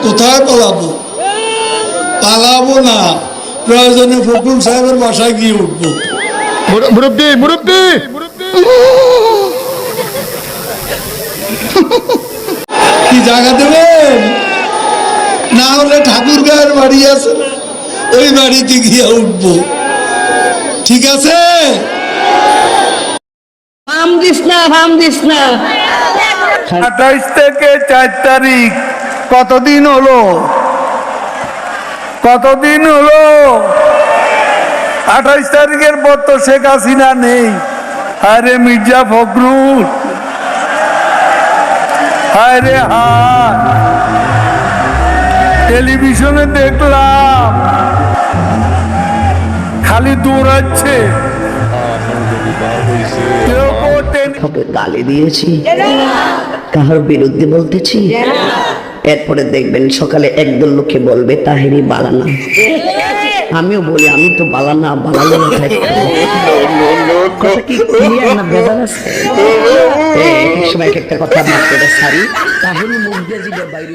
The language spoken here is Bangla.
কোথায় পালাবো? পালাবো না, প্রয়োজনে ফখরুল সাহেবের বাসায় গিয়ে উঠবো। মুরব্বি মুরব্বি কি জায়গা দেবেন? না হলে ঠাকুর গায়ের বাড়ি আছে, ওই বাড়িতে গিয়ে উঠবো। ঠিক আছে? হাম দিস না, হাম দিস না। 28 থেকে 4 তারিখ কতদিন হলো? কতদিন হলো? 28 তারিখের পর তো শেখ হাসিনা নেই। আরে মির্জা ফখরুল, আরে হায়, টেলিভিশনে দেখলাম খালি দৌড়াচ্ছে। তোকে গালি দিয়েছি, কাহার বিরুদ্ধে বলতেছি? এরপরে দেখবেন সকালে একদল লোকে বলবে তাহেরি বালানা। আমিও বলি আমি তো বালানা, বালালে এক সময় একটা কথা মার্কেটে সারি, তাহেরি মুখ দিয়ে বাইরে